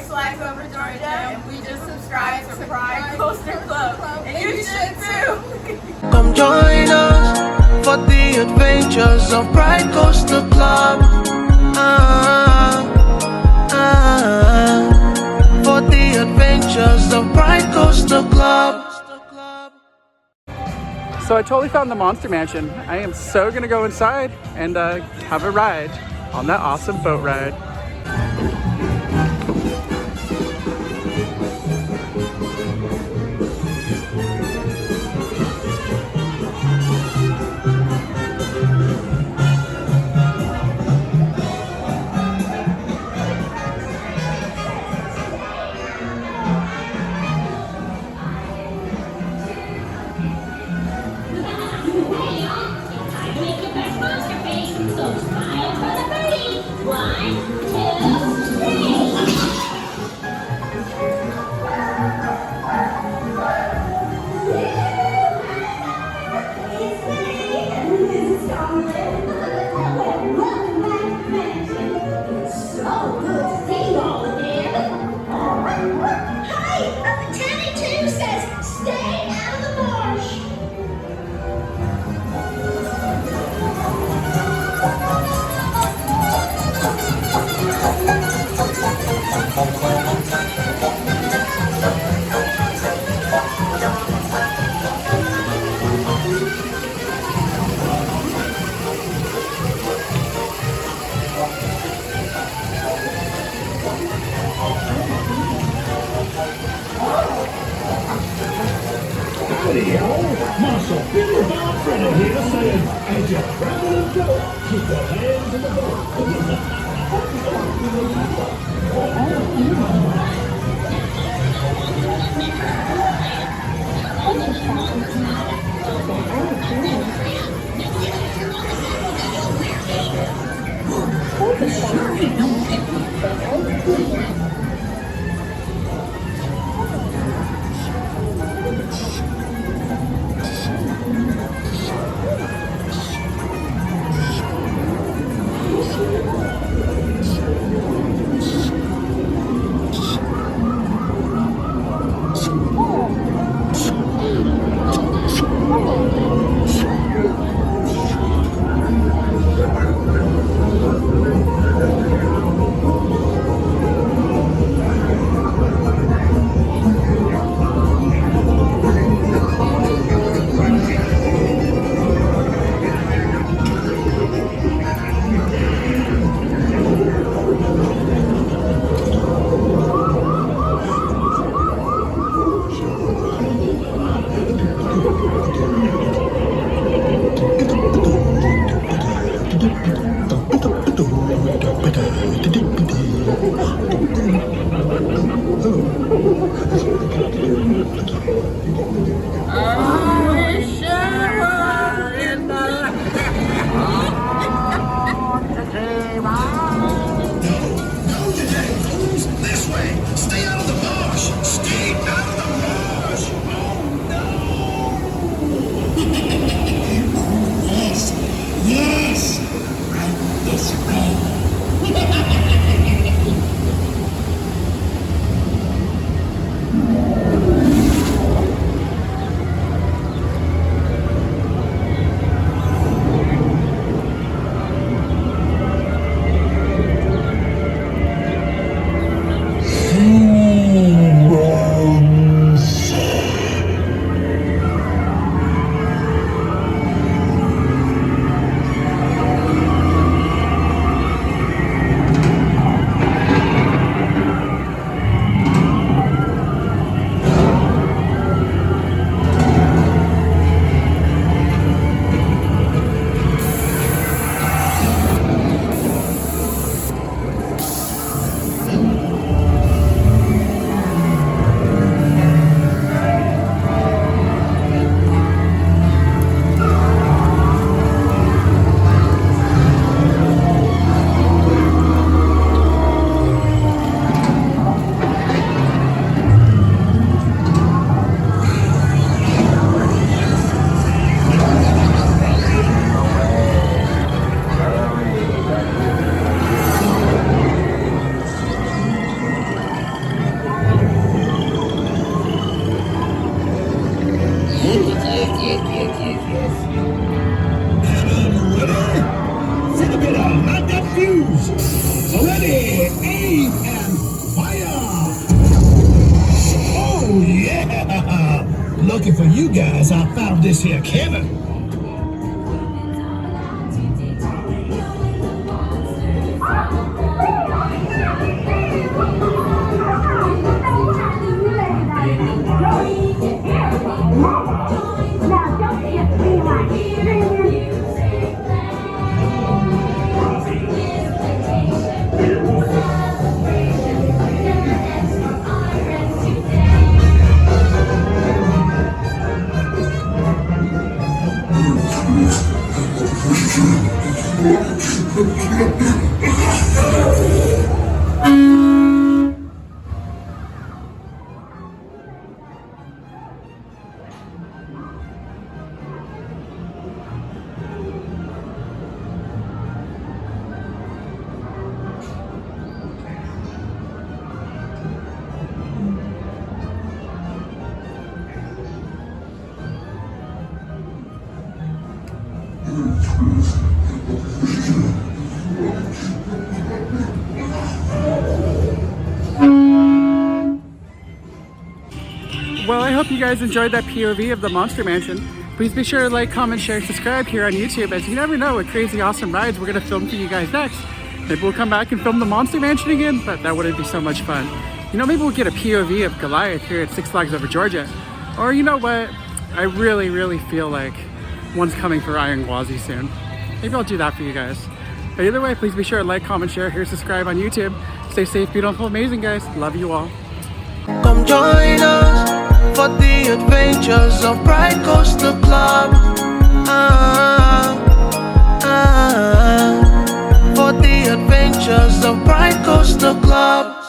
Flags Over Georgia, and we just subscribed to Pride Coaster Club, and you should too. Come join us for the adventures of Pride Coaster Club. For the adventures of Pride Coaster Club. So I totally found the Monster Mansion. I am so gonna go inside and have a ride on that awesome boat ride. Marshall, Billy Bob Brennan here saying, as you travel and go, keep your hands in the boat. Yes, right this way. Ready, aim, and fire! Oh, yeah! Looking for you guys, I found this here cannon. Well, I hope you guys enjoyed that POV of the Monster Mansion. Please be sure to like, comment, share, subscribe here on YouTube, as you never know what crazy awesome rides we're going to film for you guys next. Maybe we'll come back and film the Monster Mansion again, but that wouldn't be so much fun. You know, maybe we'll get a POV of Goliath here at Six Flags Over Georgia. Or you know what? I really feel like one's coming for Iron Gwazi soon. Maybe I'll do that for you guys. But either way, please be sure to like, comment, share, here, subscribe on YouTube. Stay safe, beautiful, amazing, guys. Love you all. Come join us for the adventures of Pride Coaster Club. For the adventures of Pride Coaster Club.